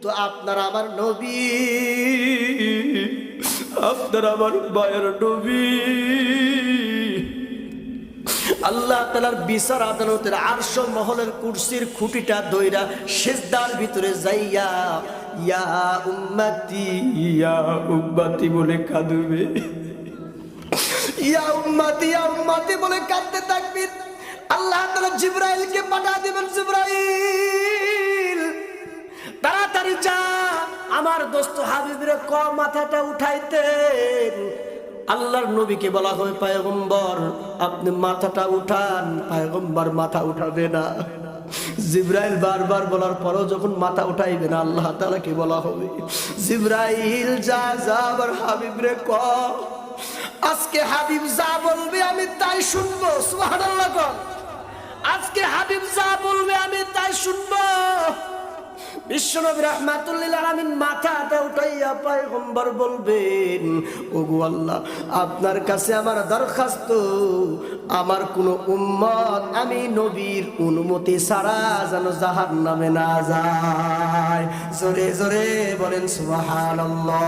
তো আপনার আমার নবী, আপনার আমার মায়ের নবী আল্লাহ তাআলার বিচার আদালতের আরশ মহলের কুরসির খুঁটিটা দইরা সিজদার ভিতরে যাইয়া ইয়া উম্মতি বলে কাঁদবে, ইয়া উম্মতি বলে কাঁদতে থাকবেন। আল্লাহ তাআলা জিবরাইলকে পাঠিয়ে দিবেন, জিবরাইল তাড়াতাড়ি যা আমার দোস্ত হাবিবের মাথাটা উঠাইতেন। আল্লাহর নবীকে বলা হয় পয়গম্বর আপনি মাথাটা উঠান, পয়গম্বর মাথা উঠাবে না। জিবরাইল বারবার বলার পরও যখন মাথা উঠাইবে না, আল্লাহ তাআলাকে বলা হবে জিবরাইল যা যা আমার হাবিবরে ক, আজকে হাবিব যা বলবে আমি তাই শুনবো। সুবহানাল্লাহ কোন, আজকে হাবিব যা বলবে আমি তাই শুনবো। বিশ্বনবী রাহমাতুল লিল আলামিন মাথাটা উঠাইয়া পয়গম্বর বলবেন, ওগো আল্লাহ আপনার কাছে আমার দরখাস্ত, আমার কোন উম্মত আমি নবীর অনুমতি ছাড়া যেন জাহান্নামে না যায়। জোরে জোরে বলেন সুবহানাল্লাহ।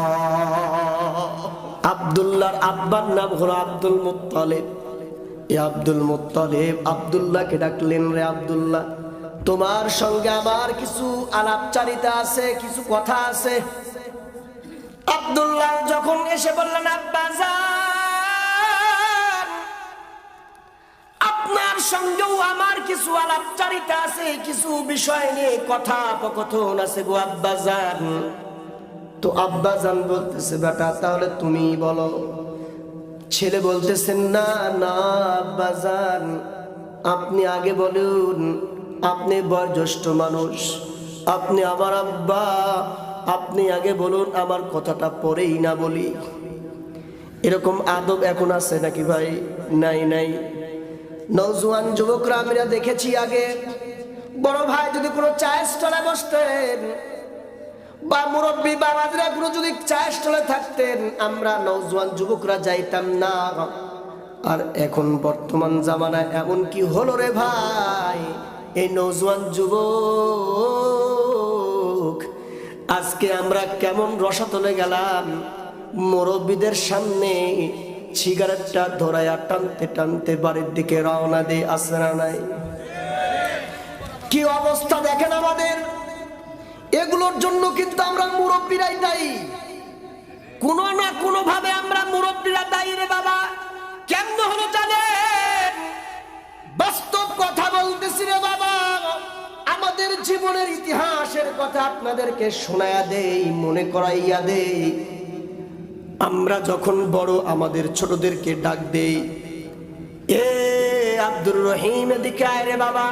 আব্দুল্লাহর আব্বার নাম হলো আব্দুল মুত্তালিব। এ আব্দুল মুত্তালিব আব্দুল্লাহকে ডাকলেন, রে আব্দুল্লাহ তোমার সঙ্গে আমার কিছু আলাপচারিতা আছে, কিছু কথা আছে। আব্দুল্লাহ যখন এসে বললেন আব্বাজান আপনার সঙ্গেও আমার কিছু আলাপচারিতা আছে, কিছু বিষয় নিয়ে কথোপকথন আছে গো আব্বাজান। তো আব্বাজান বলতেছে বেটা তাহলে তুমি বলো। ছেলে বলতেছেন না না আব্বাজান আপনি আগে বলুন, আপনি বয়োজ্যেষ্ঠ মানুষ, আপনি আমার আব্বা, আপনি আগে বলুন, আমার কথাটা পরেই না বলি। এরকম আদব এখন আছে নাকি ভাই? নাই নাই। নওজোয়ান যুবকরা আমরা দেখেছি আগে বড় ভাই যদি কোনো চায়ের স্টলে বসতেন বা মুরব্বী বাবাজরা কোনো যদি চায়ের স্টলে থাকতেন, আমরা নওজোয়ান যুবকরা যাইতাম না। আর এখন বর্তমান জামানায় এমন কি হলো রে ভাই, এই নওজোয়ান যুবক আজকে আমরা কেমন রসাতলে গেলাম, মুরব্বীদের সামনে সিগারেটটা ধরায়া টানতে টানতে বাড়ির দিকে রওনা দিয়ে আসে না নাই? কি অবস্থা দেখেন আমাদের। এগুলোর জন্য কিন্তু আমরা মুরব্বীরাই দায়ী, কোনো না কোনো ভাবে আমরা মুরব্বীরা দায়ী রে বাবা। কেমন হলো জানেন? বাস্তব কথা বলতেছি রে বাবা, আমাদের জীবনের ইতিহাসের কথা আপনাদেরকে শোনায়া দেই, মনে করাইয়া দেই। আমরা যখন বড় আমাদের ছোটদেরকে ডাক দেই, এ আব্দুর রহিম এদিকে আয় রে বাবা।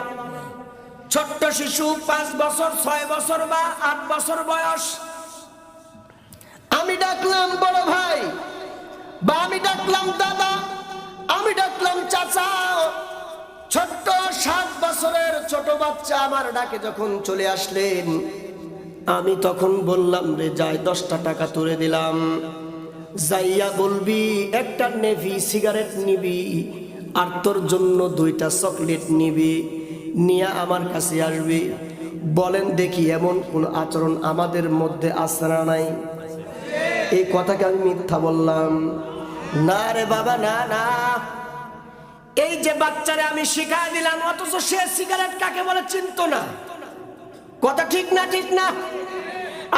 ছোট্ট শিশু 5 বছর 6 বছর বা 8 বছর বয়স, আমি ডাকলাম বড় ভাই বা আমি ডাকলাম দাদা, আমি ডাকলাম চাচা। ছোট্ট 7 বছরের ছোট বাচ্চা আমার ডাকে যখন চলে আসলেন, আমি তখন বললাম রে যাই 10টা টাকা তুলে দিলাম, যাইয়া বলবি একটা নেভি সিগারেট নিবি আর তোর জন্য 2টা চকলেট নিবি, নিয়ে আমার কাছে আসবি। বলেন দেখি এমন কোন আচরণ আমাদের মধ্যে আছে না নাই? এই কথাকে আমি মিথ্যা বললাম? না রে বাবা না না। এই যে বাচ্চারে আমি শিখাই দিলাম অথচ সে সিগারেট কাকে বলে চিনতো না। কথা ঠিক না? ঠিক না?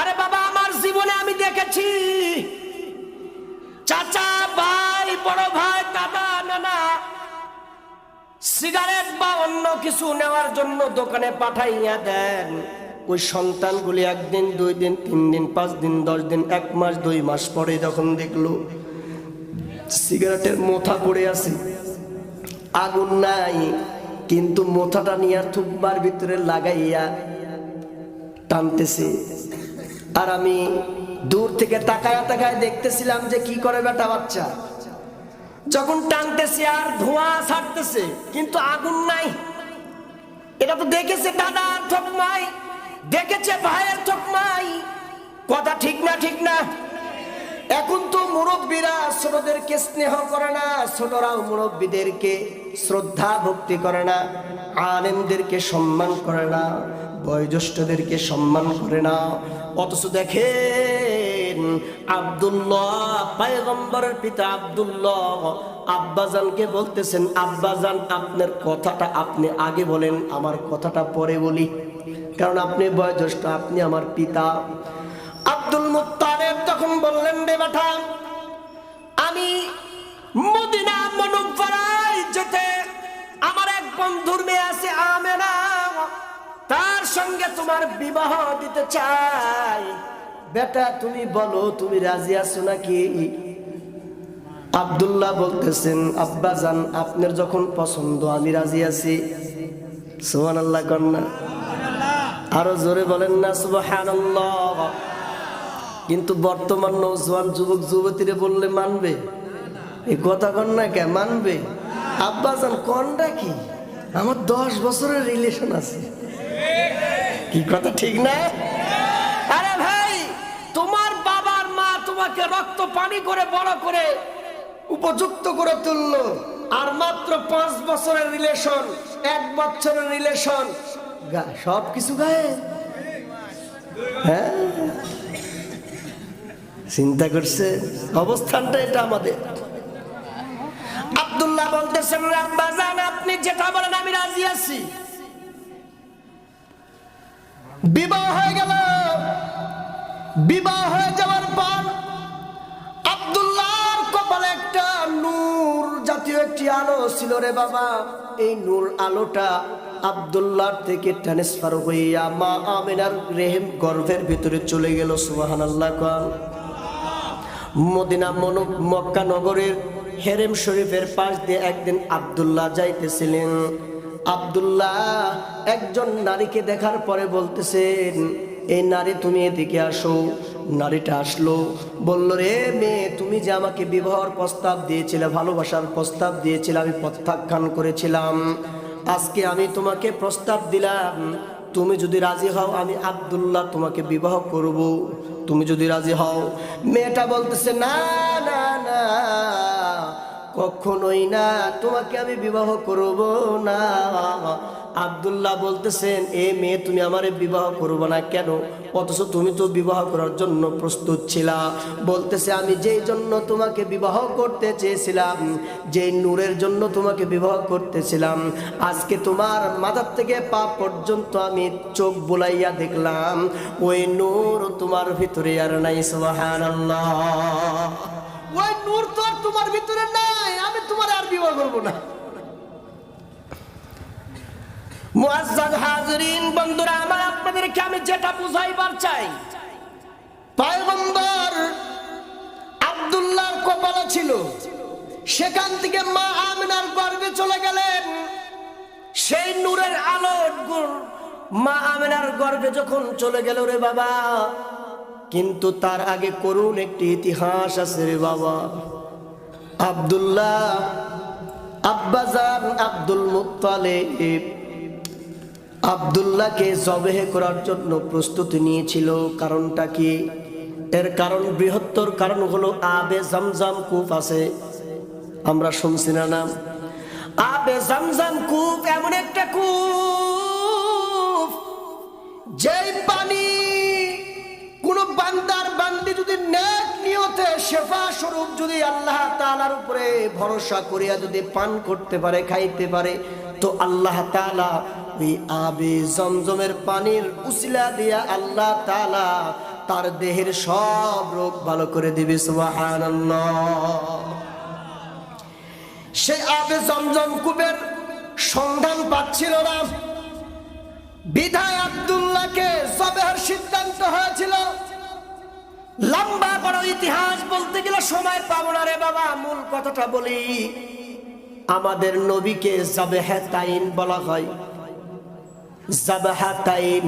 আরে বাবা আমার জীবনে আমি দেখেছি চাচা ভাই বড় ভাই দাদা নানা সিগারেট বা অন্য কিছু নেওয়ার জন্য দোকানে পাঠাইয়া দেন, ওই সন্তানগুলি 1 দিন 2 দিন 3 দিন 5 দিন 10 দিন 1 মাস 2 মাস পরে যখন দেখলো সিগারেটের মোথা পড়ে আছে, আগুন নাই, কিন্তু মোথাটা নিয়ে থুকবার ভিতরে লাগাইয়া টানতেছে। আর আমি দূর থেকে তাকায়া তাকায় দেখতেছিলাম যে কি করে বেটা বাচ্চা, যখন টানতেছে আর ধোঁয়া ছাড়তেছে কিন্তু আগুন নাই। এটা তো দেখেছে দাদার ঠকমাই, দেখেছে ভাইয়ের ঠকমাই। কথা ঠিক না? ঠিক না? এখন তো মুরব্বীরা ছোটদেরকে স্নেহ করে না, ছোটরাও মুরব্বীদেরকে শ্রদ্ধা ভক্তি করে না, আলেমদেরকে সম্মান করে না, বয়োজ্যেষ্ঠদেরকে সম্মান করে না। অথচ দেখেন আব্দুল্লাহ, পয়গম্বরের পিতা আব্দুল্লাহ আব্বাজানকে বলতেছেন, আব্বাজান আপনার কথাটা আপনি আগে বলেন, আমার কথাটা পরে বলি, কারণ আপনি বয়োজ্যেষ্ঠ, আপনি আমার পিতা। আব্দুল মুত্তালিব তখন বললেন, রে বেটা, আমি মদিনা মুনাওয়ারায় যেতে আমার এক বন্ধুর মেয়ে আছে আমেনা, তার সঙ্গে তোমার বিবাহ দিতে চাই। বেটা তুমি বলো, তুমি রাজি আছো নাকি? আব্দুল্লাহ বলতেছেন, আব্বাজান আপনার যখন পছন্দ আমি রাজি আছি। সুবহানাল্লাহ কন্যা, আরো জোরে বলেন না সুবহানাল্লাহ। কিন্তু বর্তমান নওজোয়ান যুবক যুবতীরে বললে মানবে? এই কথা কন্যা কে মানবে? আব্বাজান কোনটা কি, আমার 10 বছরের রিলেশন আছে। কি কথা ঠিক না? আরে ভাই, তোমার বাবার মা তোমাকে রক্ত পানি করে বড় করে উপযুক্ত করে তুললো, আর মাত্র 5 বছরের রিলেশন, 1 বছরের রিলেশন, সবকিছু গায়ে। হ্যাঁ, চিন্তা করছে অবস্থানটা এটা আমাদের। আব্দুল্লাহ বলতেছেন, আব্বাজান আপনি যেটা বলেন আমি রাজি আছি। বিবাহ হয়ে গেল। বিবাহ হয়ে যাওয়ার পর আব্দুল্লাহর কপালে একটা নূর জাতীয় একটি আলো ছিল রে বাবা। এই নূর আলোটা আব্দুল্লাহর থেকে ট্রান্সফার হইয়া মা আমিনার রেহেম গর্ভের ভিতরে চলে গেল। সুবহানাল্লাহ। মদিনা মক্কা নগরের হেরেম শরীফের পাশ দিয়ে একদিন আব্দুল্লাহ যাইতেছিলেন। আব্দুল্লাহ একজন নারীকে দেখার পরে বলতেছেন, এই নারী তুমি এদিকে আসো। নারীটা আসলো, বলল, রে মেয়ে, তুমি যে আমাকে বিবাহের প্রস্তাব দিয়েছিলে, ভালোবাসার প্রস্তাব দিয়েছিলে, আমি প্রত্যাখ্যান করেছিলাম। আজকে আমি তোমাকে প্রস্তাব দিলাম, তুমি যদি রাজি হও আমি আব্দুল্লাহ তোমাকে বিবাহ করব। তুমি যদি রাজি হও। মেয়েটা বলতেছে, না না না, কখনোই না, তোমাকে আমি বিবাহ করব না। আব্দুল্লাহ বলতেছেন, এ মেয়ে, তুমি আমারে বিবাহ করবো না কেন? অথচ তুমি তো বিবাহ করার জন্য প্রস্তুত ছিলা। বলতেছে, আমি যেই জন্য তোমাকে বিবাহ করতে চেয়েছিলাম, যেই নূরের জন্য তোমাকে বিবাহ করতেছিলাম, আজকে তোমার মাথার থেকে পা পর্যন্ত আমি চোখ বুলাইয়া দেখলাম, ওই নূর তোমার ভিতরে আর নাই। সুবহানাল্লাহ। ওই নূর তো আর তোমার ভিতরে নাই, আমি তোমার আর বিবাহ করবো না। মুআজ্জাজ হাজিরিন, বন্ধুরা আমার, আপনাদেরকে আমি যেটা বুঝাইবার চাই, পয়গম্বর আব্দুল্লাহর কপালে ছিল, সেখান থেকে মা আমিনার গর্ভে চলে গেলেন। সেই নূরের আলো মা আমিনার গর্ভে যখন চলে গেল রে বাবা, কিন্তু তার আগে করুণ একটি ইতিহাস আছে রে বাবা। আব্দুল্লাহ আব্বাজান আব্দুল মুত্তালিব আব্দুল্লাহকে জবেহ করার জন্য প্রস্তুতি নিয়েছিল। কারণটা কি? এর কারণ, বৃহত্তর কারণ হলো আবে জামজাম কূপ আছে, আমরা শুনছি না নাম? আবে জামজাম কূপ এমন একটা কূপ, যেই পানি কোন বান্দার বান্দি যদি নেক নিয়তে শেফা স্বরূপ যদি আল্লাহ তাআলার উপরে ভরসা করিয়া যদি পান করতে পারে, খাইতে পারে, তো আল্লাহ তাআলা ওই আবে জমজমের পানির উসিলা দিয়া আল্লাহ তাআলা তার দেহের সব রোগ ভালো করে দিবে। সুবহানাল্লাহ। সেই আবে জমজম কূপের সন্ধান পাচ্ছিল না, বিধায় আব্দুল্লাহকে জবেহের সিদ্ধান্ত হয়েছিল। লম্বা বড় ইতিহাস বলতে গেলে সময় পাবো না রে বাবা, মূল কথাটা বলি। আমাদের নবীকে জবেহে তাইন বলা হয়। জবেহে তাইন,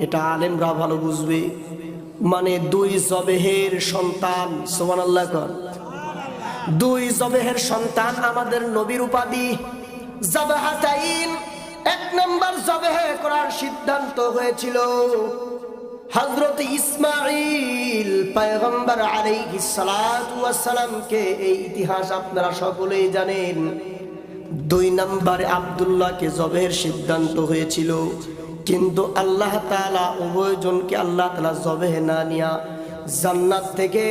এটা আলেমরা ভালো বুঝবে, মানে 2 জবেহের সন্তান। সুবহানাল্লাহ। 2 জবেহের সন্তান আমাদের নবীর উপাধি জবেহে তাইন। 1 নম্বর জবেহে করার সিদ্ধান্ত হয়েছিল হযরত ইসমাঈল পয়গম্বর আলাইহিস সালাতু ওয়াস সালামকে এই ইতিহাস আপনারা সকলেই জানেন। 2 নম্বরে আব্দুল্লাহকে জবেহের সিদ্ধান্ত হয়েছিল, কিন্তু আল্লাহ তাআলা উভয়জনকে আল্লাহ তাআলা জবেহ না নিয়া জান্নাত থেকে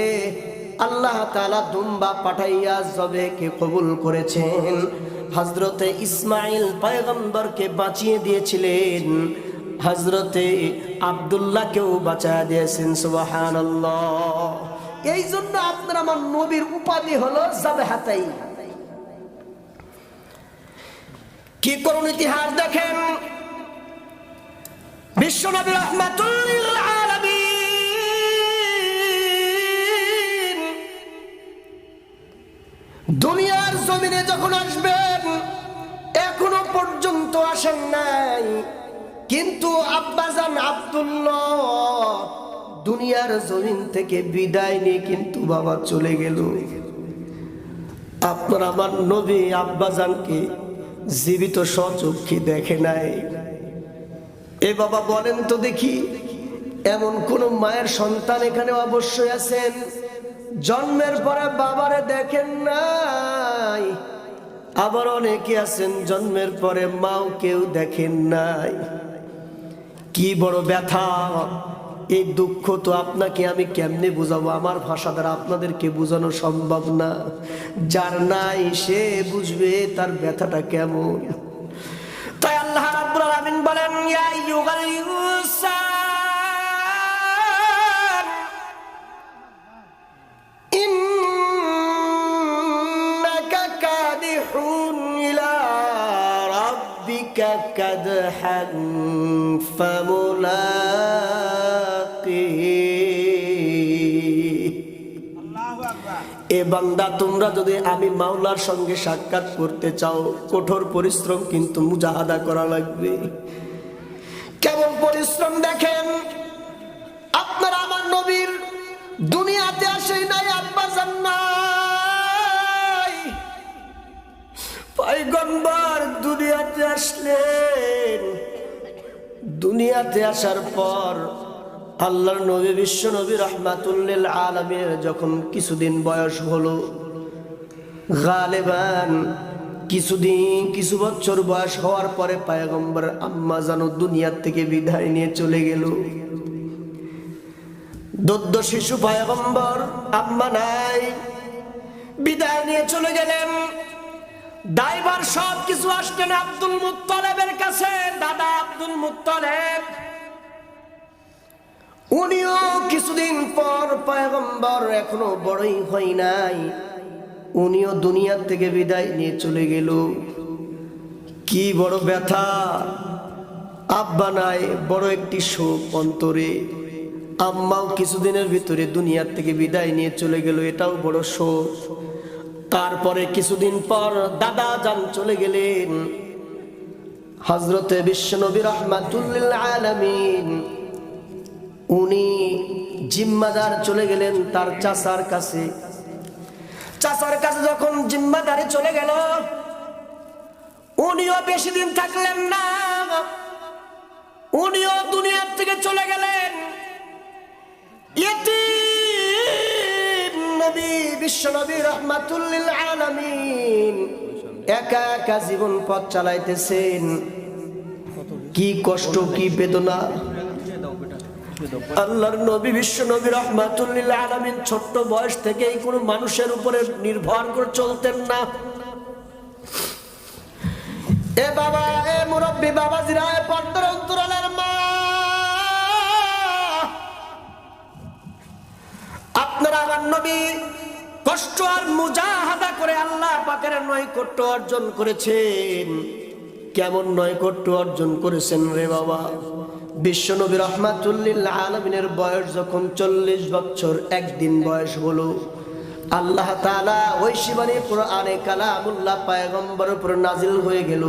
আল্লাহ তাআলা দুম্বা পাঠাইয়া জবেহকে কবুল করেছেন। হযরতে ইসমাঈল পয়গম্বরকে বাঁচিয়ে দিয়েছিলেন, হযরতে আব্দুল্লাহকেও বাঁচিয়ে দিয়েছেন। সুবহানাল্লাহ। এই জন্য আপনার আমার নবীর উপাধি হলো জাবেহাতাই। কি করুন ইতিহাস দেখেন, বিশ্বনবী রাহমাতুল লিল আলামিন দুনিয়ার জমিনে যখন আসবেন, এখনো পর্যন্ত আসেন নাই, কিন্তু আব্বাজান আব্দুল্লাহ দুনিয়ার জমিন থেকে বিদায় নিয়ে কিন্তু বাবা চলে গেল। আপনার আমার নবী আব্বাজানকে জীবিত স্বচক্ষে দেখে নাই। এ বাবা বলেন তো দেখি, এমন কোন মায়ের সন্তান এখানে অবশ্যই আছেন জন্মের পরে বাবারে দেখেন নাই? আবার অনেকে আছেন জন্মের পরে মাও কেউ দেখেন নাই। কি বড় ব্যথা! এই দুঃখ তো আপনাকে আমি কেমনে বুঝাবো, আমার ভাষা দ্বারা আপনাদেরকে বোঝানো সম্ভব না। যার নাই সে বুঝবে তার ব্যথাটা কেমন। তাই আল্লাহ রাব্বুল আলামিন বলেন, ইয়া আইয়ুহাল ইনসান ইন্নাকা কাদিহুন ইলা রাব্বিকা কাদহান ফামুলাকিহি। এ বান্দা, তোমরা যদি আমি মাওলার সঙ্গে সাক্ষাৎ করতে চাও, কঠোর পরিশ্রম কিন্তু মুজাহাদা করা লাগবে। কেমন পরিশ্রম দেখেন, আপনার আমার নবীর দুনিয়াতে আসে নাই, আব্বাজান নাই। পয়গম্বর দুনিয়াতে আসলেন, দুনিয়াতে আসার পর আল্লাহর নবী বিশ্ব নবী রাহমাতুল লিল আলামিন যখন কিছুদিন বয়স হলো, গালেবান কিছু বছর বয়স হওয়ার পরে পয়গম্বর আম্মা জানো দুনিয়ার থেকে বিদায় নিয়ে চলে গেল। দদ্দ শিশু পয়গম্বর, আম্মা নাই, বিদায় নিয়ে চলে গেলেন। দায়ভার সব কিছু আসলেন আব্দুল মুত্তালিবের কাছে, দাদা আব্দুল মুত্তালিব। উনিও কিছুদিন পর, পয়গম্বর এখনো বড়ই হয় নাই, উনিও দুনিয়া থেকে বিদায় নিয়ে চলে গেল। কি বড় ব্যথা! আব্বা নাই, বড় একটি শোক অন্তরে। আম্মাও কিছুদিনের ভিতরে দুনিয়া থেকে বিদায় নিয়ে চলে গেল, এটাও বড় শোক। তারপরে কিছুদিন পর দাদা যান চলে গেলেন। হযরতে বিশ্বনবী রাহমাতুল লিল আলামিন উনি জিম্মাদার চলে গেলেন তার চাচার কাছে। চাচার কাছে যখন জিম্মাদারি চলে গেল, উনিও বেশি দিন থাকলেন না, উনিও দুনিয়া থেকে চলে গেলেন। ইতিম নবী বিশ্বনবী রাহমাতুল লিল আলামিন একা একা জীবন পথ চালাইতেছেন। কি কষ্ট, কি বেদনা! আল্লাহর নবী বিশ্ব নবী রাহমাতুল লিল আলামিন ছোট্ট বয়স থেকেই কোনো মানুষের উপরে নির্ভর করে চলতেন না। এ বাবা, এ মুরব্বী বাবাজিরা, এ পর্দার অন্তরালের মা, আপনারা আমার নবী কষ্ট আর মুজাহাদা করে আল্লাহ পাকের নৈকট্য অর্জন করেছেন। কেমন নৈকট্য অর্জন করেছেন রে বাবা! বিশ্বনবী রাহমাতুল লিল আলামিনের বয়স যখন 40 বছর 1 দিন বয়স হলো, আল্লাহ তাআলা ওই শিবানী কোরআনে কালামুল্লাহ পয়গম্বরের উপর নাজিল হয়ে গেল।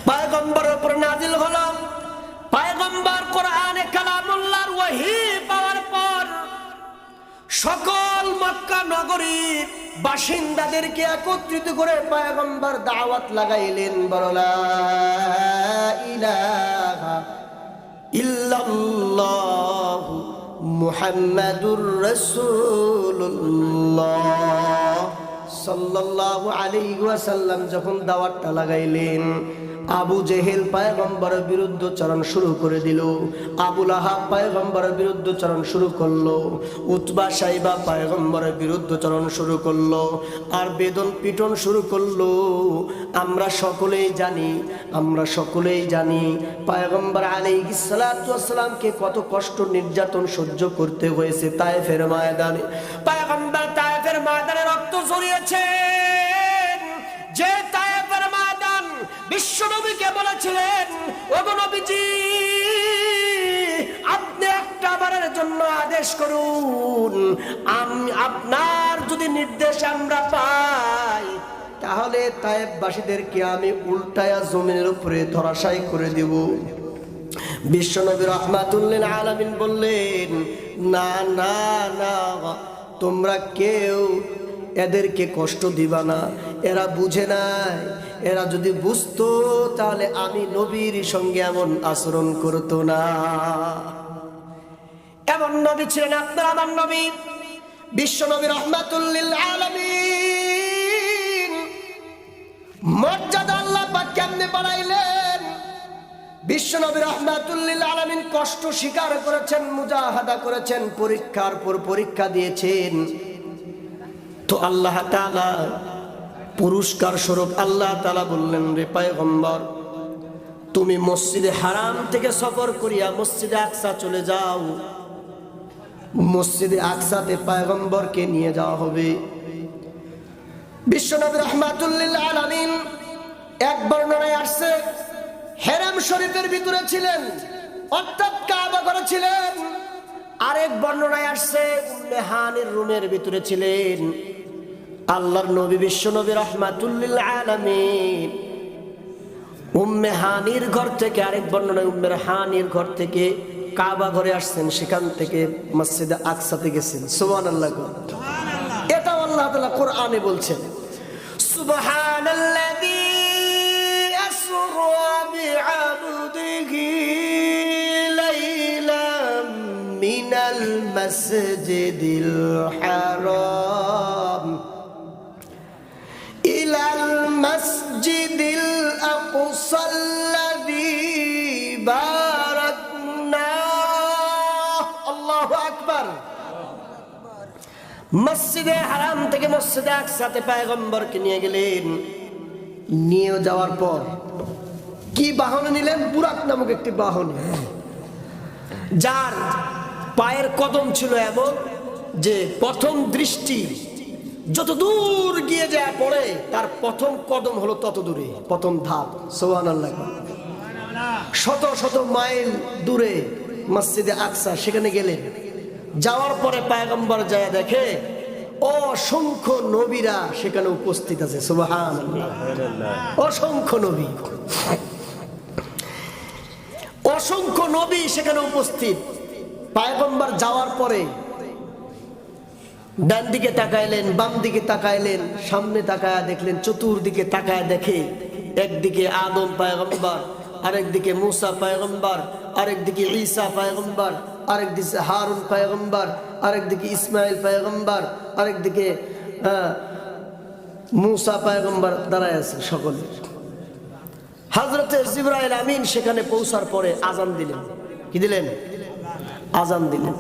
পয়গম্বরের উপর নাজিল হলো। পয়গম্বর কোরআনে কালামুল্লাহর ওহী পাওয়ার পর সকল মক্কা নগরীর বাসিন্দাদেরকে একত্রিত করে পয়গম্বর দাওয়াত লাগাইলেন, বলা ইলাহা ইল্লাল্লাহু মুহাম্মাদুর রাসূলুল্লাহ সাল্লাল্লাহু আলাইহি ওয়াসাল্লাম যখন দাওয়াতটা লাগাইলেন, আবু জেহেল পয়গম্বরের বিরুদ্ধচারণ শুরু করে দিল, আবু লাহাব পয়গম্বরের বিরুদ্ধচারণ শুরু করলো, উতবা সাইবা পয়গম্বরের বিরুদ্ধচারণ শুরু করলো, আর বেদন পিটন শুরু করলো। আমরা সকলেই জানি পয়গম্বর আলাইহিস সালাতু ওয়াস সালামকে কত কষ্ট নির্যাতন সহ্য করতে হয়েছে তায়েফের ময়দানে। পয়গম্বর তায়েফের ময়দানে রক্ত ঝরিয়েছেন, যে তায়েফের ময়দান বিশ্বনবীকে বলেছিলেন, ওগো নবীজি আপনি একটা বারের জন্য আদেশ করুন, আপনার যদি নির্দেশ আমরা পাই তাহলে তায়েফবাসীদেরকে আমি উল্টায়া জমিনের উপরে ধরাশায়ী করে দেব। বিশ্বনবী রাহমাতুল লিল আলামিন বললেন, না না না, তোমরা কেউ এদেরকে কষ্ট দিবা না, এরা বুঝে নাই, এরা যদি বুঝতো তাহলে আমি নবীর সঙ্গে এমন আচরণ করতো না। এমন নবী ছিলেন আপনার আমার নবী বিশ্বনবী রাহমাতুল লিল আলামিন। মর্যাদা আল্লাহ পাক কেমনে বাড়াইলেন? বিশ্বনবী রাহমাতুল লিল আলামিন কষ্ট স্বীকার করেছেন, মুজাহাদা করেছেন, পরীক্ষার পর পরীক্ষা দিয়েছেন। তো আল্লাহ তাআলা পুরস্কার স্বরূপ আল্লাহ তাআলা বললেন, রে পয়গম্বর তুমি মসজিদে হারাম থেকে সফর করিয়া মসজিদে আকসা চলে যাও। মসজিদে আকসাতে পয়গম্বরকে নিয়ে যাওয়া হবে। বিশ্বনবী রাহমাতুল লিল আলামিন এক বর্ণনায় আসছে হেরাম শরীফের ভিতরে ছিলেন, অর্থাৎ কাবা ঘরে ছিলেন। আরেক বর্ণনায় আসছে উম্মে হানির রুমের ভিতরে ছিলেন। আল্লাহর নবী বিশ্বনবী রাহমাতুল লিল আলামিন উম্মে হানির ঘর থেকে, আরেক বর্ণনায় উম্মে হানির ঘর থেকে কাবা ঘরে আসছেন, সেখান থেকে মসজিদে আকসাতে গেছেন। সুবহানাল্লাহ, এটা আল্লাহ তাআলা কোরআনে বলছেন, সুবহানাল্লাযী আসরা বিআবদিহি লাইলাম মিনাল মাসজিদিল হারাম ইলাল মাসজিদিল আকসাল্লাযী বারাকনা। আল্লাহু আকবার। মসজিদে হারাম থেকে মসজিদে আকসাতে পয়গম্বরকে নিয়ে গেলেন। নিয়ে যাওয়ার পর কি বাহনে নিলেন? বুরাক নামক একটি বাহনে, যার পায়ের কদম ছিল এমন যে প্রথম দৃষ্টি যত দূর গিয়ে যায় পড়ে, তার প্রথম কদম হলো তত দূরে, প্রথম ধাপ। সুবহানাল্লাহ। শত শত মাইল দূরে মসজিদে আকসা, সেখানে গেলেন। যাওয়ার পরে পয়গম্বর যায় দেখে অসংখ্য নবীরা সেখানে উপস্থিত আছে। সুবহানাল্লাহ। অসংখ্য নবী, অসংখ্য নবী সেখানে উপস্থিত। পয়গম্বর যাওয়ার পরে ডান দিকে তাকাইলেন, বাম দিকে তাকাইলেন, সামনে তাকায়া দেখলেন, চতুর্দিকে তাকায়া দেখে একদিকে আদম পয়গম্বর, আরেকদিকে মুসা পয়গম্বর, আরেকদিকে ঈসা পয়গম্বর, আরেকদিকে হারুন পয়গম্বর, আরেকদিকে ইসমাইল পয়গম্বর, আরেকদিকে মুসা পয়গম্বর দাঁড়ায় আছে সকলে। হযরতে জিবরাইল আমিন সেখানে পৌঁছার পরে আজান দিলেন। কি দিলেন? আজান দিলেন।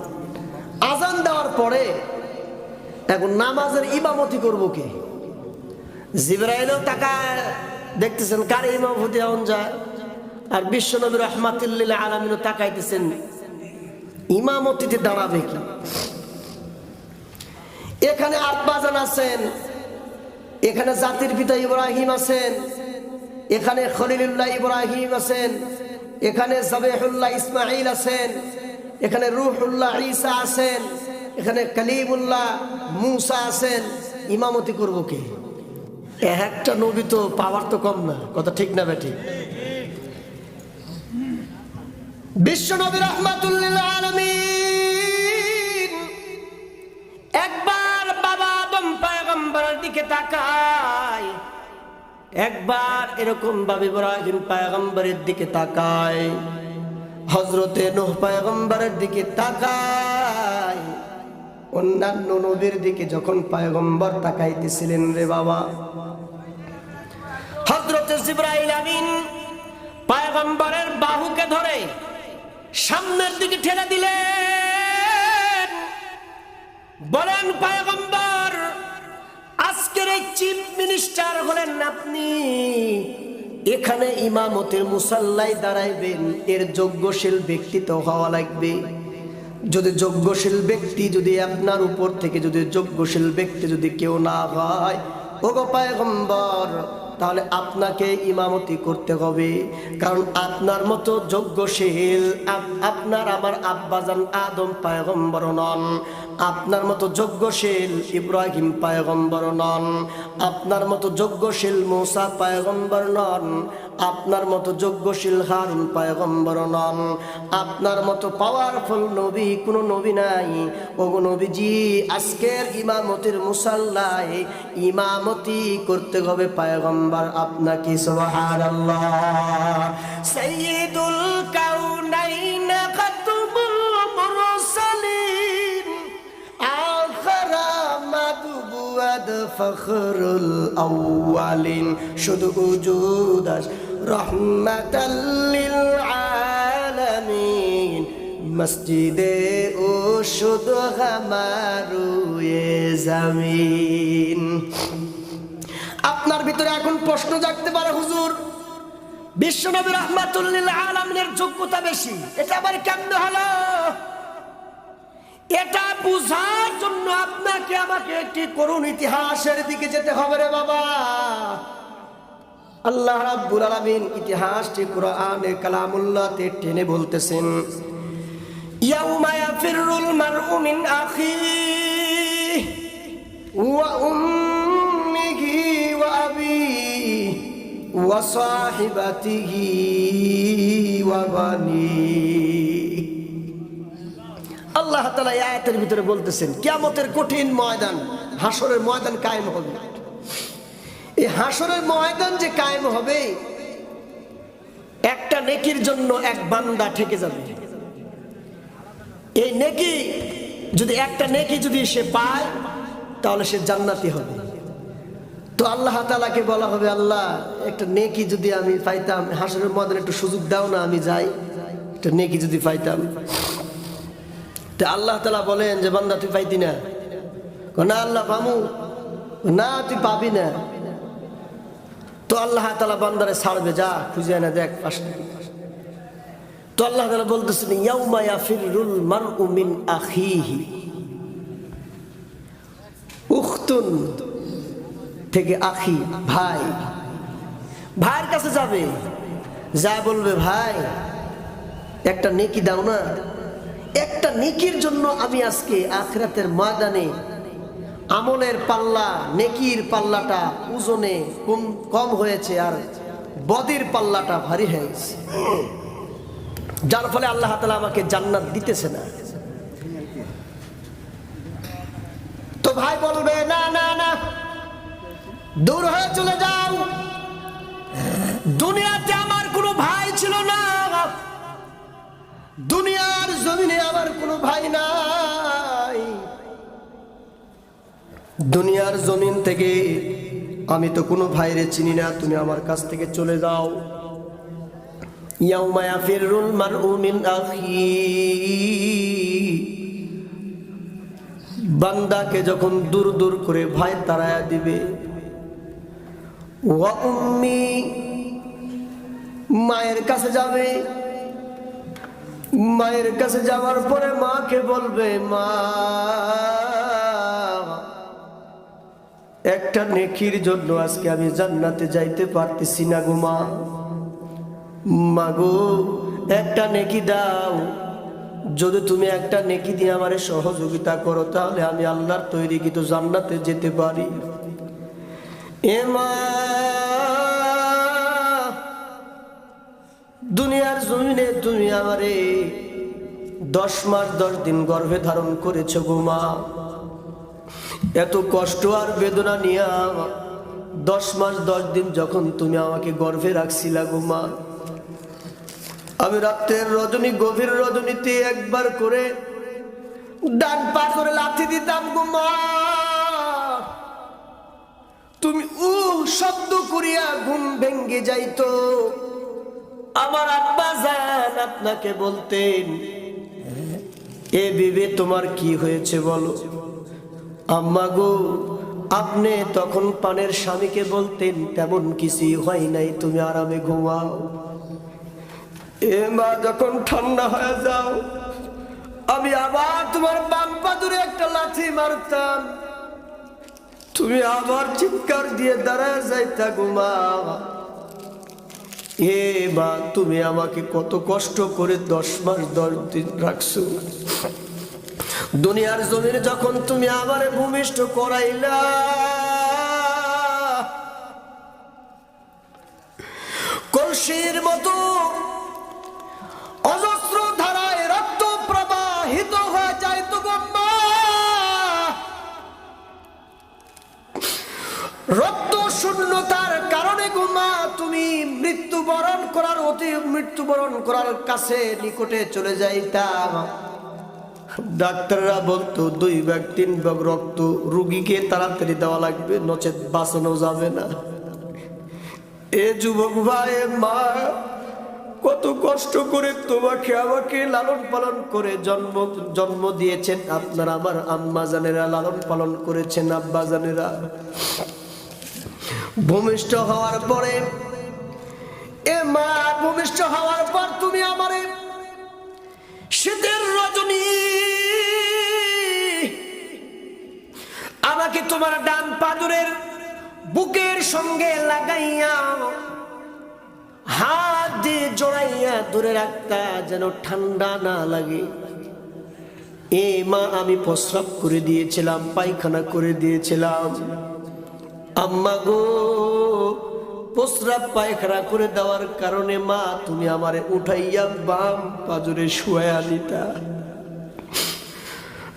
আজান দেওয়ার পরে এখন নামাজের ইমামতি করব কে? জিবরাইলও তাকায় দেখতেছেন কারে ইমামতি হন যায়, আর বিশ্বনবী রাহমাতুল লিল আলামিনও তাকাইতেছেন ইমামতিতে দাঁড়াবে কি। এখানে আব্বাজান আছেন, এখানে জাতির পিতা ইব্রাহিম আছেন, এখানে খলিলুল্লাহ ইব্রাহিম আছেন, এখানে জাবিহুল্লাহ ইসমাঈল আছেন, এখানে রূহুল্লাহ ঈসা আছেন, এখানে কালিমুল্লাহ মুসা আছেন। ইমামতি করবো কে? একটা নবী তো পাওয়ার তো কম না, কথা ঠিক না বেঠিক? বিশ্ব নবী রাহমাতুল লিল আলামিন একবার বাবা আদম পয়গম্বরের দিকে তাকায়, একবার এরকম ভাবে ইব্রাহিম পয়গম্বরের দিকে তাকায়। হযরতে নূহ পয়গম্বরের দিকে তাকায়, অন্যান্য নবীর দিকে যখন পয়গম্বর তাকাইতেছিলেন রে বাবা, হযরতে জিবরাইল আমিন পয়গম্বরের বাহুকে ধরে সামনের দিকে ঠেলে দিলেন। বলেন পয়গম্বর, আজকের এই চিফ মিনিস্টার হলেন আপনি, এখানে ইমামতের মুসাল্লায় দাঁড়াইবেন, এর যোগ্যশীল ব্যক্তি তো হওয়া লাগবে। যদি যোগ্যশীল ব্যক্তি যদি আপনার উপর থেকে যদি যোগ্যশীল ব্যক্তি যদি কেউ না হয়, ওগো পয়গম্বর, তাহলে আপনাকে ইমামতি করতে হবে। কারণ আপনার মতো যোগ্যশীল আপনার আমার আব্বাজান আদম পয়গম্বর নন, আপনার মতো যোগ্যশীল ইব্রাহিম পয়গম্বর নন, আপনার মতো যোগ্যশীল মুসা পয়গম্বর নন, আপনার মতো যোগ্যশীল হারুন পয়গম্বর নন, আপনার মতো পাওয়ারফুল নবী কোনো নবী নাই। ওগো নবীজি, আজকের ইমামতির মুসাল্লায় ইমামতি করতে হবে পয়গম্বর আপনাকে। সুবহানাল্লাহ। সাইয়্যিদুল কাউনাইন খাতুবুল মুরসালিন আখরা মাদবুয়াদ ফখরুল আউয়ালিন শুধু উজুদ রহমাতাল লিল আলামিন মসজিদে ও শুধু হামারুয়ে জামিন। আপনার ভিতরে এখন প্রশ্ন জাগতে পারে, হুজুর বিশ্বনবী রাহমাতুল লিল আলামিনের যোগ্যতা বেশি, এটা আবার কেমনে হলো? এটা বুঝার জন্য আপনাকে আমাকে একটি করুণ ইতিহাসের দিকে যেতে হবে রে বাবা। আল্লাহ রাব্বুল আলামিন ইতিহাসটি কোরআনে কালামুল্লাহতে টেনে বলতেছেন, ইয়াউমা ইয়াফিরুল মারউ মিন আখিহি ওয়া উম্মিহি ওয়া আবিহি ওয়া সাহিবাতিহি ওয়া বানিহি। আল্লাহ তাআলা এই আয়াতের ভিতরে বলতেছেন কিয়ামতের কঠিন ময়দান, হাসরের ময়দান কায়েম হবে। এই হাসরের ময়দান যে কায়েম হবে, একটা নেকির জন্য এক বান্দা ঠেকে যাবে। এই নেকি যদি একটা নেকি যদি সে পায়, তাহলে সে জান্নাতি হবে। তো আল্লাহ তাআলাকে বলা হবে, আল্লাহ একটা নেকি যদি আমি পাইতাম, হাসরের ময়দানে একটু সুযোগ দাও না, আমি যাই, একটা নেকি যদি পাইতাম। তো আল্লাহ তাআলা বলেন যে বান্দা তুই পাইতি না? না আল্লাহ পামু না, তুই পাবি না। তো আল্লাহ তাআলা বান্দারে ছাড়বে, যা খুঁজে এনে দেখ পাশে। তো আল্লাহ তাআলা বলতেছেন ইয়াউমা ইয়াফিরুল মারউ মিন আখিহি, উখতুন থেকে আখি ভাই, ভাইয়ের কাছে যাবে, যা বলবে ভাই একটা নেকি দাও না। একটা নেকির জন্য আমি আজকে আখিরাতের ময়দানে আমলের পাল্লা, নেকির পাল্লাটা ওজনে কম হয়েছে, আর বদির পাল্লাটা ভারী হয়েছে, যার ফলে আল্লাহ তাআলা আমাকে জান্নাত দিতেছে না। তো ভাই বলবে না না না, দূর হয়ে চলে যাও, দুনিয়াতে আমার কোনো ভাই ছিল না, দুনিয়ার জমিনে আমার কোনো ভাই নাই, দুনিয়ার জমিন থেকে আমি তো কোনো ভাইরে চিনি না, তুমি আমার কাছ থেকে চলে যাও। ইয়াউমা ইয়াফিরুল মারউ মিন আখিহি, বান্দাকে যখন দূর দূর করে ভাই তাড়ায়া দিবে। ওয়া উম্মি, মায়ের কাছে যাবে, মায়ের কাছে যাওয়ার পরে মাকে বলবে, মা একটা নেকির জন্য আজকে আমি জান্নাতে যাইতে পারতেছি না গো মা, মাগো একটা নেকি দাও, যদি তুমি একটা নেকি দিয়ে আমারে সহযোগিতা করো, তাহলে আমি আল্লাহর তৈরিকৃত জান্নাতে যেতে পারি। এ মা, দুনিয়ার জমিনে তুমি আমারে 10 মাস 10 দিন গর্ভে ধারণ করেছো গো মা, এত কষ্ট আর বেদনা নিয়ে 10 মাস 10 দিন যখন তুমি আমাকে গর্ভে রাখছিলা গো মা, আমি রাতের রজনী, গভীর রজনীতে একবার করে ডান পা করে লাথি দিতাম গো মা। তুমি শব্দ করিয়া ঘুম ভেঙ্গে যাইতো। আমার আব্বা জান আপনাকে বলতেন, এ বিবে তোমার কি হয়েছে বলো। আম্মা গো, আপনি তখন পানের স্বামীকে বলতেন, তেমন কিছুই হয় নাই, তুমি আরামে ঘুমাও। এ মা, যখন ঠান্ডা হয়ে যাও আমি আবার তোমার বাম পা ধরে একটা লাথি মারতাম, তুমি আবার চিৎকার দিয়ে দাঁড়ায় যাইতা ঘুমা। এ মা, তুমি আমাকে কত কষ্ট করে 10 মাস 10 দিন রাখছো। দুনিয়ার জমিনে যখন তুমি আমারে ভূমিষ্ঠ করাইলা, কলসির মতো অজস্র ধারায় রক্ত প্রবাহিত হয়ে যায় তো গম্মা। রক্ত শূন্যতার কারণে গোমা তুমি মৃত্যুবরণ করার কাছে নিকটে চলে যাইতাম। ডাক্তাররা বলতো 2 ভাগ 3 ভাগ রক্ত রোগীকে তাড়াতাড়ি দেওয়া লাগবে, নচেত বাঁচানো যাবে না। এ যুবক ভাই, মা কত কষ্ট করে তোমাকে আমাকে লালন পালন করে জন্ম দিয়েছেন। আপনারা আমার আম্মা জানেরা লালন পালন করেছেন, আব্বা জানেরা। ভূমিষ্ঠ হওয়ার পরে, এ মা, ভূমিষ্ঠ হওয়ার পর তুমি আমারে শীতের রজনী আমাকে তোমার ডান পাজরের বুকের সঙ্গে লাগাইয়া হাত দিয়ে জড়াইয়া দূরে রাখতা, যেন ঠান্ডা না লাগে। এ মা, আমি প্রস্রাব করে দিয়েছিলাম, পায়খানা করে দিয়েছিলাম। আম্মা গো, প্রস্রাব পায়খানা করে দেওয়ার কারণে মা তুমি আমারে উঠাইয়া বাম পাজরে শুয়াইয়া দিতা,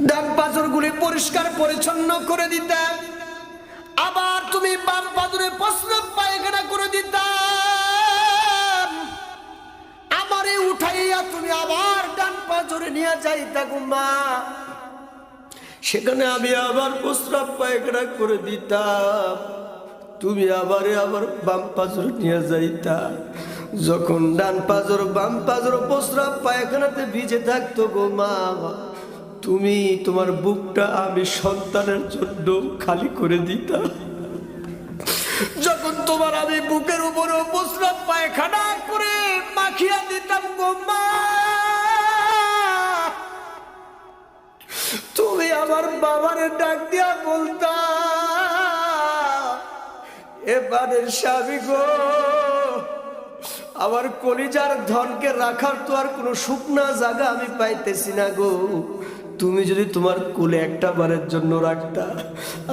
ডান পাজর গুলি পরিষ্কার পরিচ্ছন্ন করে দিতা, আবার তুমি বাম পাজরে প্রস্রাব পায়খানা করে দিতা। আমারে উঠাইয়া তুমি আবার ডান পাজরে নিয়ে যাইতা গো মা। সেখানে আমি আবার প্রস্রাব পায়খানা করে দিতাম, তুমি আবার বাম পাজর নিয়ে যাইতা। যখন ডান পাজর বাম পাজর প্রস্রাব পায়খানাতে ভিজে থাকতো গো মা, তুমি তোমার বুকটা আমি সন্তানের জন্য খালি করে দিতা। যখন তোমার আমি বুকের উপরে প্রস্রাব পায়খানা করে মাখিয়া দিতাম গো মা, তুমি আমার বাবারে ডাক দিয়া বলতা, এবারের স্বামী গো, আমার কলিজার ধনকে রাখার তো আর কোনো শুকনা জায়গা আমি পাইতেছি না গো। তুমি যদি তোমার কোলে একটা বারের জন্য রাখতা,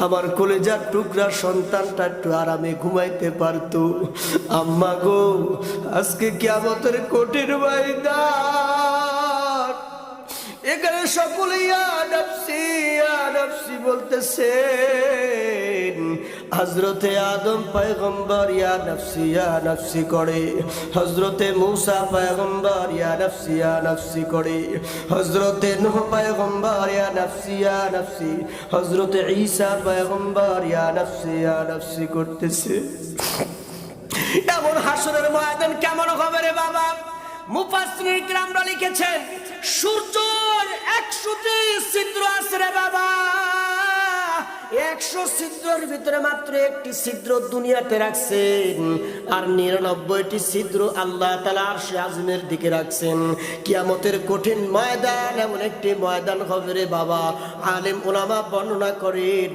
আমার কলিজার টুকরা সন্তানটা একটু আরামে ঘুমাইতে পারতো। আম্মা গো, আজকে কিয়ামতের কঠিন ময়দান, এখানে সকলে ইয়া নফসি বলতেছেন। হযরতে আদম পয়গম্বর ইয়া নফসি করে, হযরতে মূসা পয়গম্বর ইয়া নফসি করে, হযরতে নূহ পয়গম্বর ইয়া নফসি, হযরতে ঈসা পয়গম্বর ইয়া নফসি করতেছে। এমন হাসরের ময়দান কেমন হবে রে বাবা? মুফাসসিরিন কিরামরা লিখেছেন, সূর্যের 100টি ছিদ্র আছে রে বাবা। 100 ছিদ্রের ভিতরে মাত্র একটি ছিদ্র দুনিয়াতে রাখছেন, আর 99টি ছিদ্র আল্লাহ তাআলা আরশে আযমের দিকে রাখছেন। কিয়ামতের কঠিন ময়দান এমন একটি ময়দান হবে রে বাবা। আলেম ওলামা বর্ণনা করেন,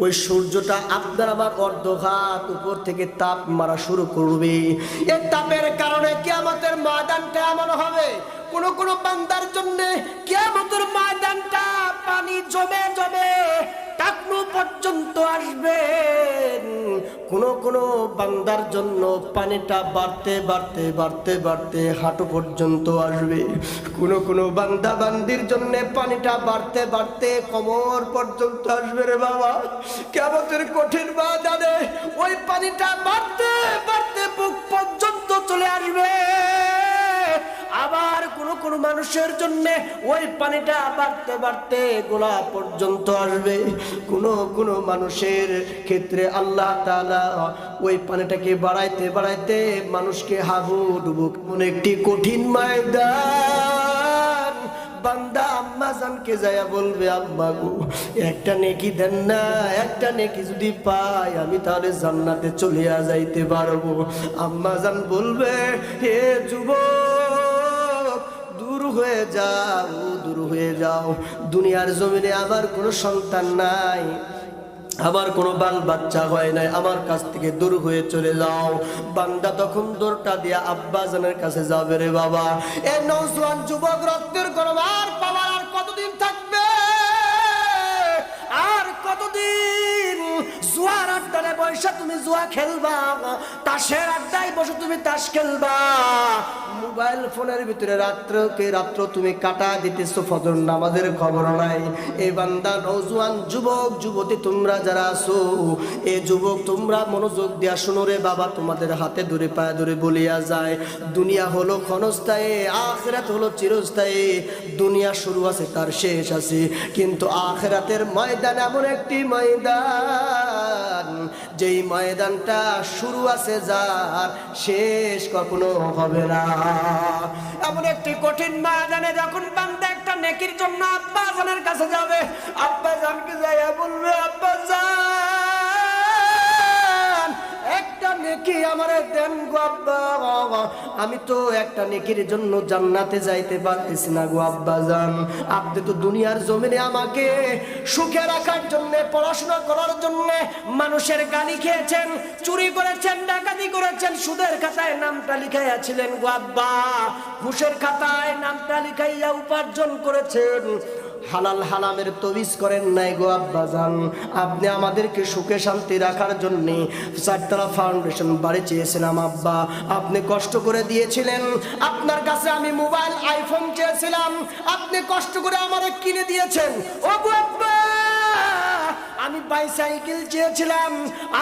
ওই সূর্যটা আপনার আমার অর্ধঘাত উপর থেকে তাপ মারা শুরু করবে। এই তাপের কারণে কিয়ামতের ময়দানটা এমন হবে, কোন কোন বান্দার জন্য কিয়ামতের ময়দানটা পানি জমে জমে টাকনু পর্যন্ত আসবে। কোন কোন বান্দার জন্য পানিটা বাড়তে বাড়তে বাড়তে বাড়তে হাঁটু পর্যন্ত আসবে। কোন কোন বান্দা বান্দির জন্য পানিটা বাড়তে বাড়তে কোমর পর্যন্ত আসবে রে বাবা। কিয়ামতের কঠিন ময়দানে ওই পানিটা বাড়তে বাড়তে বুক পর্যন্ত চলে আসবে। আবার কোন মানুষের জন্য ওই পানিটা বাড়তে বাড়তে গোলা পর্যন্ত আসবে। কোন মানুষের ক্ষেত্রে আল্লাহ তাআলা ওই পানিটাকে বাড়াইতে বাড়াইতে মানুষকে হাবুডুবু কোন একটি কঠিন ময়দান বান্দা আম্মা জানকে যায়া বলবে, আম্মা গো একটা নেকি দেন না, একটা নেকি যদি পাই আমি তাহলে জান্নাতে চলে যাইতে পারবো। আম্মা জান বলবে, হে যুবক দূর হয়ে যাও, দূর হয়ে যাও, দুনিয়ার জমিনে আমার কোনো সন্তান নাই, আমার কোনো বাল বাচ্চা হয় নাই, আমার কাছ থেকে দূর হয়ে চলে যাও। বান্দা তখন দৌড়টা দিয়া আব্বা জানের কাছে যাবে। রে বাবা, এই নওজোয়ান যুবক রক্তের গরম আর পাওয়ার আর কতদিন থাকবে, আর কতদিন জুয়ার আড্ডায় বসে তুমি জুয়া খেলবা, তাসের আড্ডায় বসে তুমি তাস খেলবা, মোবাইল ফোনের ভিতরে রাত্র তুমি কাটা দিতেছো, ফজর নামাজের খবর নাই। এই বান্দা নওজোয়ান যুবক যুবতী তোমরা যারা আছো, এই যুবক তোমরা মনোযোগ দিয়া শুনো রে বাবা, তোমাদের হাতে ধরে পায়ে ধরে বলিয়া যায়, দুনিয়া হলো ক্ষণস্থায়ী, আখিরাত হলো চিরস্থায়ী। দুনিয়া শুরু আছে তার শেষ আছে, কিন্তু আখিরাতের ময়দান এমন একটি ময়দান যেই ময়দানটা শুরু আছে যার শেষ কখনো হবে না। এমন একটি কঠিন ময়দানে যখন বান্দা একটা নেকির জন্য আব্বা জানের কাছে যাবে, আব্বা জানকে যাইয়া বলবে, আব্বা জান একটা নেকি আমারে দেন গো আব্বা, আমি তো একটা নেকির জন্য জান্নাতে যাইতে পারতেছি না গো আব্বা জান। আপনি তো দুনিয়ার জমিনে আমাকে সুখে রাখার জন্য, পড়াশোনা করার জন্য মানুষের গালি খেয়েছেন, চুরি করেছেন, ডাকাতি করেছেন, সুদের খাতায় নামটা লিখাইয়াছিলেন গো আব্বা, ঘুষের খাতায় নামটা লিখাইয়া উপার্জন করেছেন, হালাল হারামের তবিজ করেন নাই গো আব্বা জান। আপনি আমাদেরকে সুখে শান্তি রাখার জন্য চারতলা ফাউন্ডেশন বাড়ি চেয়েছিলাম আব্বা, আপনি কষ্ট করে দিয়েছিলেন। আপনার কাছে আমি মোবাইল আইফোন চেয়েছিলাম, আপনি কষ্ট করে আমারে কিনে দিয়েছেন। ও গো আব্বা, আমি বাইসাইকেল চেয়েছিলাম,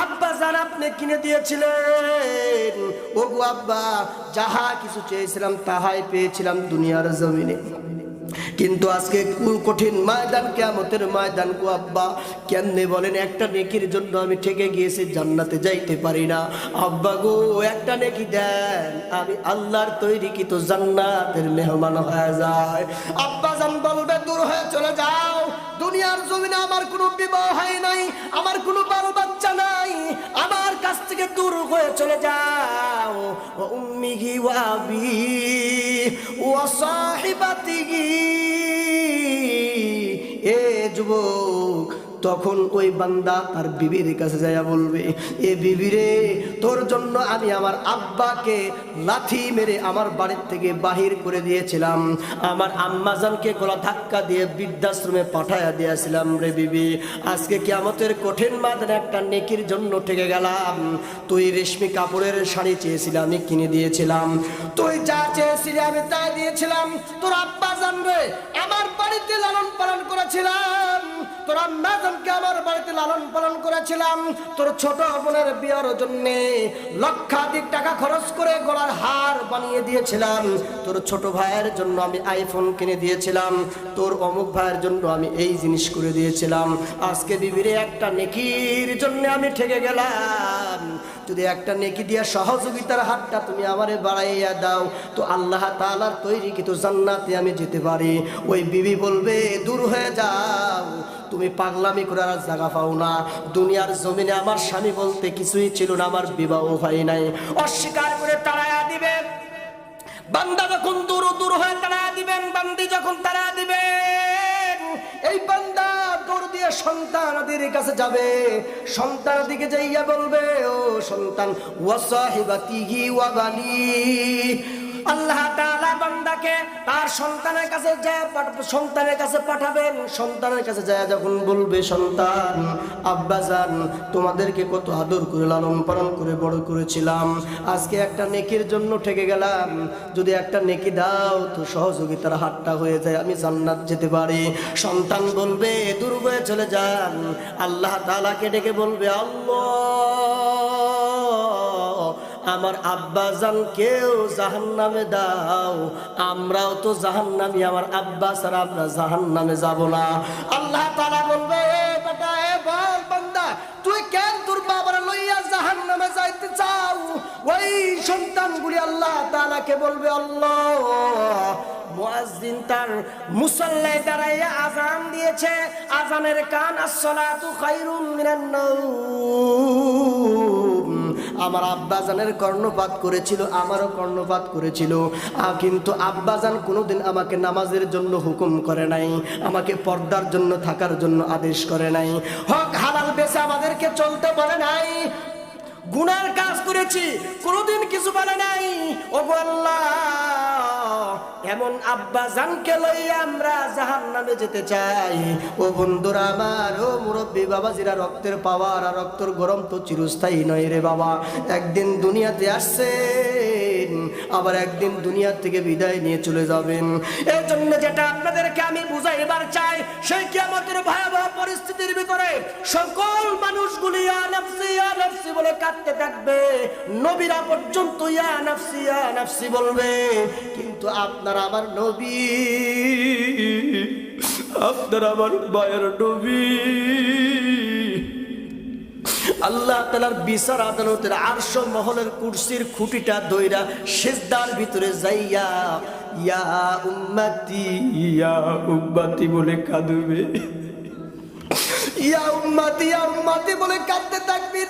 আব্বা জান আপনি কিনে দিয়েছিলেন। ও গো আব্বা, যাহা কিছু চেয়েছিলাম তাহাই পেয়েছিলাম দুনিয়ার জমিনে, কিন্তু আজকে কঠিন ময়দান, কিয়ামতের ময়দান গো আব্বা, কেমনে বলেন একটা নেকির জন্য আমি ঠেকে গিয়েছি, জান্নাতে যাইতে পারি না। আব্বা গো একটা নেকি দেন, আমি আল্লাহর তৈরিকৃত জান্নাতের মেহমান হয়ে যায়। আব্বা জান বলবে, দূর হয়ে চলে যাও, দুনিয়ার জমিনে আমার কোনো বিবাহ হয় নাই, আমার কোনো বাল বাচ্চা নাই, আমার কাছ থেকে দূর হয়ে চলে যাও। উম্মিহি ওয়া আবি ওয়া সাহিবাতিহি। এ যুবক, তখন ওই বান্দা তার বিবির কাছে যাইয়া বলবে, এ বিবিরে, তোর জন্য আমি আমার আব্বাকে লাথি মেরে আমার বাড়ির থেকে বাহির করে দিয়েছিলাম, আমার আম্মাজানকে গলা ধাক্কা দিয়ে বৃদ্ধাশ্রমে পাঠাইয়া দিয়েছিলাম রে বিবি, আজকে কিয়ামতের কঠিন ময়দানে একটা নেকির জন্য ঠেকে গেলাম। তুই রেশমি কাপড়ের শাড়ি চেয়েছিলি, আমি কিনে দিয়েছিলাম, তুই যা চেয়েছিলি আমি তাই দিয়েছিলাম, তোর আব্বা জানবে আমার বাড়িতে লালন পালন করেছিলাম, তোর আম্মা জানকে আমার বাড়িতে লালন পালন করেছিলাম, তোর ছোট বোনের বিয়ের জন্য লক্ষাধিক টাকা খরচ করে গলার হার বানিয়ে দিয়েছিলাম, তোর ছোট ভাইয়ের জন্য আমি আইফোন কিনে দিয়েছিলাম, তোর অমুক ভাইয়ের জন্য আমি এই জিনিস করে দিয়েছিলাম। আজকে বিবিরে একটা নেকির জন্য আমি ঠেকে গেলাম, যদি একটা নেকি দিয়া সহযোগিতার হাতটা তুমি আমারে বাড়াইয়া দাও, তো আল্লাহ তাআলার তৈরিকৃত জান্নাতে আমি যেতে পারি। ওই বিবি বলবে, দূর হয়ে যাও, তুমি পাগলামি করার জায়গা পাও না, দুনিয়ার জমিনে আমার স্বামী বলতে কিছুই ছিল না, আমার বিবাহ হয় নাই। অস্বীকার করে তাড়ায়া দিবেন বান্দা, যখন দূর দূর হয়ে তাড়ায়া দিবেন, বান্দি যখন তাড়ায়া দিবেন, এই বান্দা দৌড় দিয়ে সন্তানাদের কাছে যাবে, সন্তানের দিকে যাইয়া বলবে, ও সন্তান, ওয়া সাহিবাতিহি ওয়া বানি। আল্লাহ তাআলা বান্দাকে তার সন্তানের কাছে পাঠাবেন, সন্তানের কাছে যায় যখন বলবে, সন্তান, আব্বাজান তোমাদেরকে কত আদর করে লালন পালন করে বড় করেছিলাম, আজকে একটা নেকির জন্য ঠেকে গেলাম, যদি একটা নেকি দাও তো সহযোগিতার হাতটা হয়ে যায়, আমি জান্নাত যেতে পারি। সন্তান বলবে, দূর হয়ে চলে যান। আল্লাহ তাআলাকে ডেকে বলবে, আল্লাহ আমার আব্বাজানকেও জাহান্নামে দাও, আমরাও তো জাহান্নামী, আমার আব্বা ছাড়া আমরা জাহান্নামে যাব না। আল্লাহ তাআলা বলবে, বেটা এ বল বান্দা, তুই কেন তোর বাবার লইয়া জাহান্নামে যাইতে চাও? ওই সন্তানগুলি আল্লাহ তাআলাকে বলবে, আল্লাহ মুয়াজ্জিন তার মুসাল্লায় দাঁড়াইয়া আযান দিয়েছে, আযানের কান as-সালাতু খায়রুম মিনান নাওম। আমার আব্বাজানের কর্ণপাত করেছিল, আমারও কর্ণপাত করেছিল, কিন্তু আব্বাজান কোনোদিন আমাকে নামাজের জন্য হুকুম করে নাই, আমাকে পর্দার জন্য থাকার জন্য আদেশ করে নাই, হক হালাল বেছে আমাদেরকে চলতে বলে নাই। গুনার কাজ করেছি, কোনোদিন কিছু বলে নাই। ওগো আল্লাহ, এমন আব্বাজানকে লইয়া আমরা জাহান্নামে যেতে চাই? ও বন্ধুরা আমার, ও মুরব্বী বাবাজিরা, রক্তের পাওয়ার আর রক্তের গরম তো চিরস্থায়ী নয় রে বাবা। একদিন দুনিয়াতে আসছেন, আবার একদিন দুনিয়া থেকে বিদায় নিয়ে চলে যাবেন। এই জন্য যেটা আপনাদেরকে আমি বুঝাইবার চাই, সেই কিয়ামতের ভয়াবহ পরিস্থিতির ভিতরে সকল মানুষগুলি ইয়া নাফসি ইয়া নাফসি বলে কাঁদতে থাকবে, নবীরা পর্যন্ত ইয়া নাফসি বলবে। কিন্তু আপনার আমার নবী, আপনার আমার মায়ের নবী, আল্লাহ তাআলার বিচার আদালতের আরশ মহলের কুরসির খুঁটিটা ধইরা সিজদার ভিতরে যাইয়া ইয়া উম্মতি বলে কাঁদবে, ইয়া উম্মতি বলে কাঁদতে থাকবে।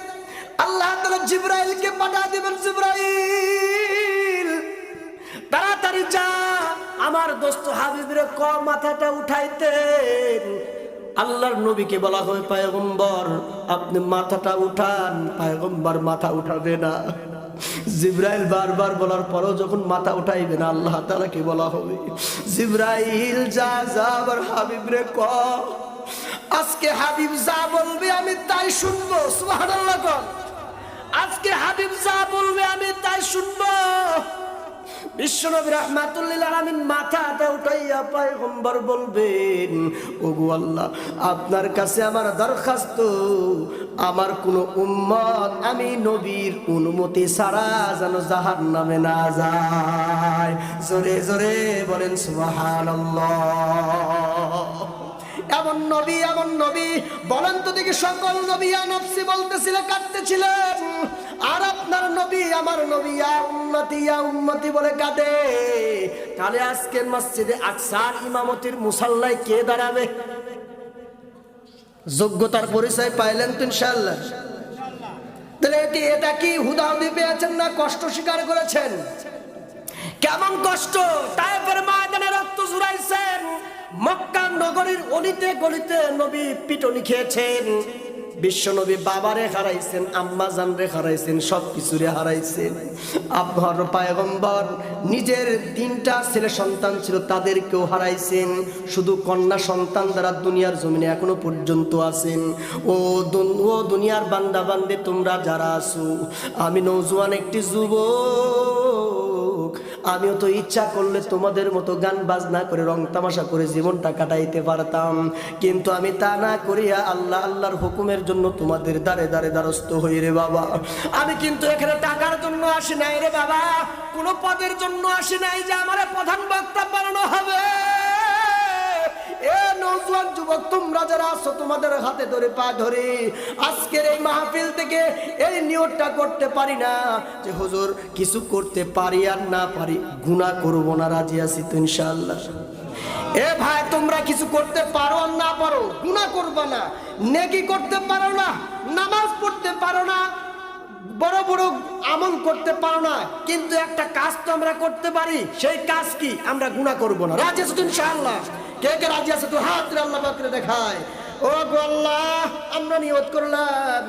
আল্লাহ তাআলা জিবরাইলকে পাঠা দিবেন, জিবরাইল তাড়াতাড়ি যা আমার দোস্ত হাবিবের মাথাটা উঠাইতেন। আল্লাহর নবীকে বলা হয়, পয়গম্বর আপনি মাথাটা উঠান। পয়গম্বর মাথা উঠাবে না। জিবরাইল বারবার বলার পরও যখন মাথা উঠাইবে না, আল্লাহ তাআলাকে বলা হবে, জিবরাইল যা আবার হাবিবরে ক, আজকে হাবিব যা বলবে আমি তাই শুনবো। সুবহানাল্লাহ। আজকে হাবিব যা বলবে আমি তাই শুনবো। বিশ্বনবী রাহমাতুল লিল আলামিন মাথাটা উঠাইয়া পয়গম্বর বলবেন, ওগো আল্লাহ, আপনার কাছে আমার দরখাস্ত, আমার কোন উম্মত আমি নবীর অনুমতি ছাড়া যেন জাহান্নামে না যায়। জোরে জোরে বলেন সুবহানাল্লাহ। এমন নবী বলেন তো দেখি, সকল নবী ইয়া নফসি বলতেছিলেন, কাঁদতেছিলেন, আর আপনার নবী আমার নবী ইয়া উম্মতি বলে কাঁদে। তাহলে আজকে মসজিদে আকসার ইমামতির মুসাল্লায় কে দাঁড়াবে? যোগ্যতার পরিচয় পাইলেন তো ইনশাআল্লাহ? তাহলে এটা কি হুদাহুদি পেয়েছেন না কষ্ট স্বীকার করেছেন? কেমন কষ্ট! তায়েফের ময়দানে রক্ত ঝরাইছেন, মক্কা নগরীর অলিতে গলিতে নবী পিটনি খেয়েছেন, বিশ্ব নবী বাবারে হারাইছেন, আম্মা জানরে হারাইছেন, সবকিছুরে হারাইছেন। আপনার পয়গম্বর নিজের 3টা ছেলে সন্তান ছিল, তাদেরকেও হারাইছেন। শুধু কন্যা সন্তান দ্বারা দুনিয়ার জমিনে এখনো পর্যন্ত আছেন। ও দুনিয়ার বান্দা বান্দে তোমরা যারা আছো, আমি নওজোয়ান একটি যুবক, আমিও তো ইচ্ছা করলে তোমাদের মতো গান বাজনা করে রং তামাশা করে জীবনটা কাটাইতে পারতাম, কিন্তু আমি তা না করিয়া আল্লাহর হুকুমের জন্য তোমাদের দ্বারে দ্বারে দ্বারস্থ হই রে বাবা। আমি কিন্তু এখানে টাকার জন্য আসি নাই রে বাবা, কোন পদের জন্য আসি নাই যে আমার প্রধান বক্তা বানানো হবে। এ নওজোয়ান যুবক, তোমরা যারা আছো, তোমাদের হাতে ধরে পা ধরে আজকের এই মাহফিল থেকে এই নিয়তটা করতে পারি না যে হুজুর কিছু করতে পারি আর না পারি, গুনাহ করব না, রাজি আছি তো ইনশাআল্লাহ। এ ভাই, তোমরা কিছু করতে পারো আর না পারো, গুনাহ করবা না, নেকি করতে পারো না, নামাজ পড়তে পারো না, বড় বড় আমল করতে পারো না, কিন্তু একটা কাজ তো আমরা করতে পারি। সেই কাজ কি? আমরা গুনাহ করব না। রাজি আছো তো ইনশাআল্লাহ? কে কে রাজি আছে? তো হাত আল্লাহ পাকরে দেখায়। ও গো আল্লাহ, আমরা নিয়ত করলাম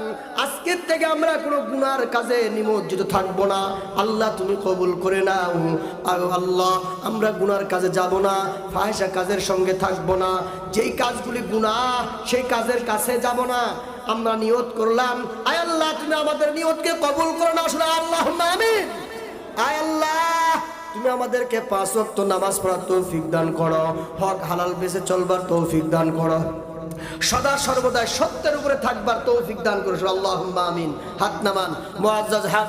আজকের থেকে আমরা কোনো গুনার কাজে নিমজ্জিত থাকবো না। আল্লাহ তুমি কবুল করে নাও। আর আল্লাহ, আমরা গুনার কাজে যাব না, ফাহিশা কাজের সঙ্গে থাকবো না, যেই কাজগুলি গুনাহ সেই কাজের কাছে যাব না। আমরা নিয়ত করলাম, আয় আল্লাহ তুমি আমাদের নিয়তকে কবুল করে নাও। শুনে আল্লাহুম্মা আমিন। আয় আল্লাহ, তুমি আমাদেরকে 5 ওয়াক্ত নামাজ পড়ার তৌফিক দান করো, হক হালাল বেঁচে চলবার তৌফিক দান করো, সদা সর্বদা সত্যের উপরে থাকবার তৌফিক দান করো। আল্লাহুম্মা আমিন। হাত নামান, মুআজ্জাজ হাত